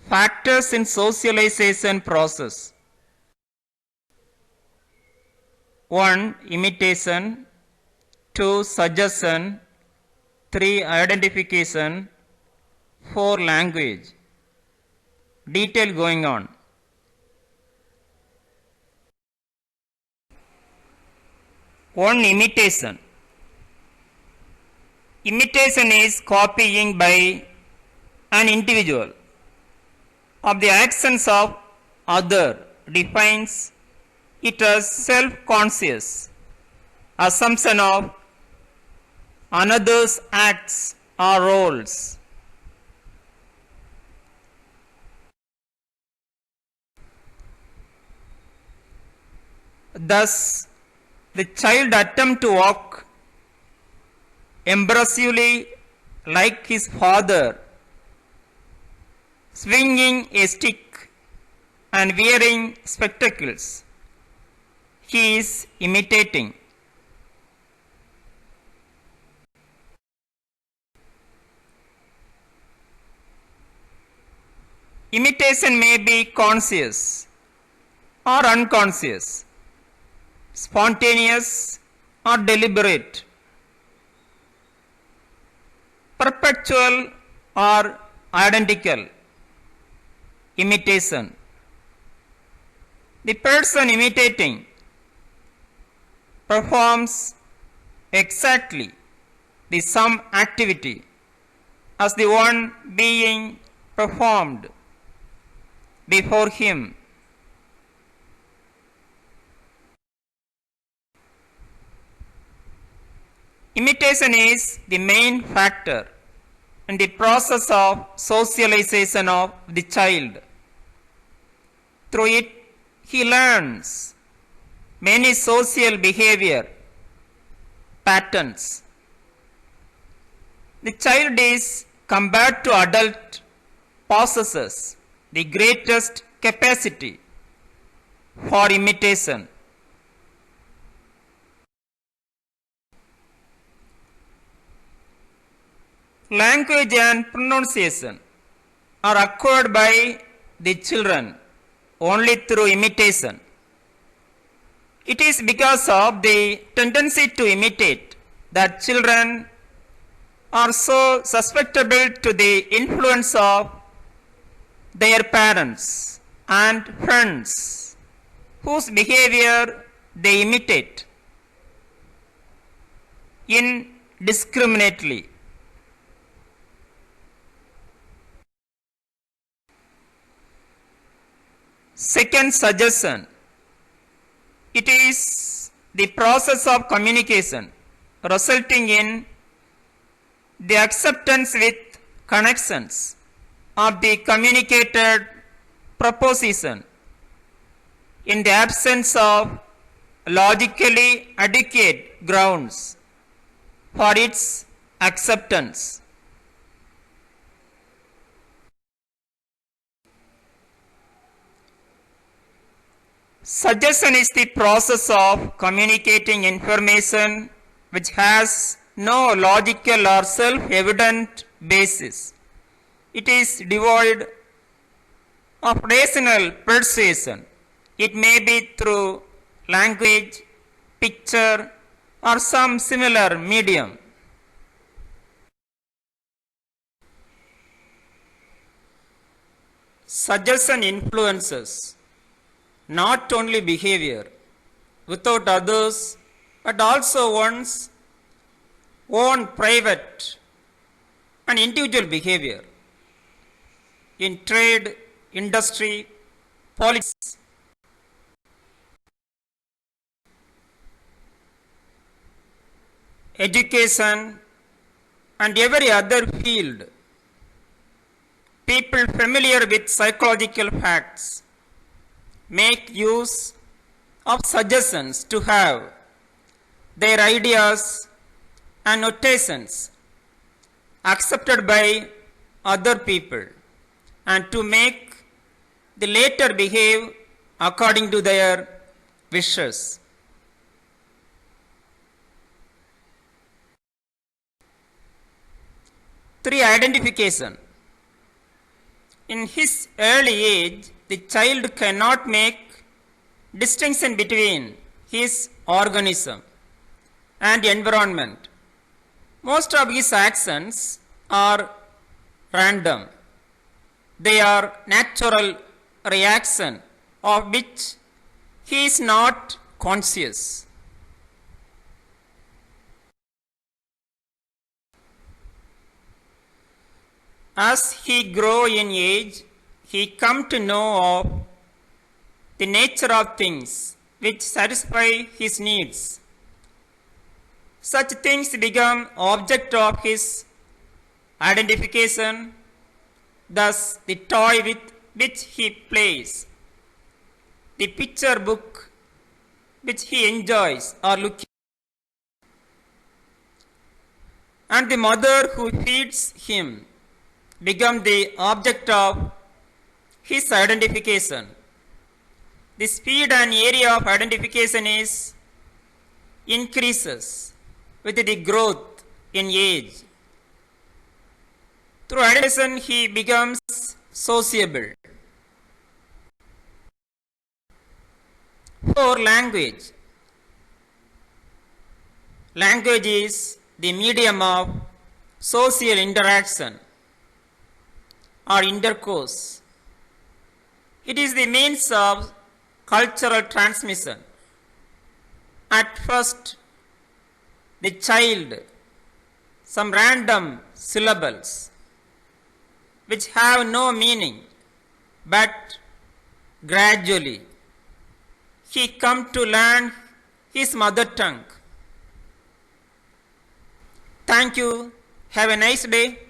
Factors in socialization process. 1. Imitation. 2. Suggestion. 3. Identification. 4. Language. Detail going on. One, imitation. Imitation is copying by an individual of the actions of other, defines it as self-conscious assumption of another's acts or roles. Thus, the child attempts to walk embraceably like his father, swinging a stick and wearing spectacles. He is imitating. Imitation may be conscious or unconscious, spontaneous or deliberate, perpetual or identical imitation. The person imitating performs exactly the same activity as the one being performed before him. Imitation is the main factor in the process of socialization of the child. Through it, he learns many social behavior patterns. The child is, compared to adult, possesses the greatest capacity for imitation. Language and pronunciation are acquired by the children only through imitation. It is because of the tendency to imitate that children are so susceptible to the influence of their parents and friends whose behavior they imitate indiscriminately. Second, suggestion. It is the process of communication resulting in the acceptance with connections of the communicated proposition in the absence of logically adequate grounds for its acceptance. Suggestion is the process of communicating information which has no logical or self-evident basis. It is devoid of rational persuasion. It may be through language, picture, or some similar medium. Suggestion influences not only behavior without others, but also one's own private and individual behavior in trade, industry, politics, education, and every other field. People familiar with psychological facts make use of suggestions to have their ideas and notations accepted by other people and to make the later behave according to their wishes. Three, identification. In his early age, the child cannot make distinction between his organism and environment. Most of his actions are random. They are natural reaction of which he is not conscious. As he grow in age, he come to know of the nature of things which satisfy his needs. Such things become object of his identification, thus the toy with which he plays, the picture book which he enjoys or looking, and the mother who feeds him become the object of his identification. The speed and area of identification is increases with the growth in age. Through identification he becomes sociable. For language. Language is the medium of social interaction or intercourse. It is the means of cultural transmission. At first, the child, some random syllables which have no meaning, but gradually he come to learn his mother tongue. Thank you. Have a nice day.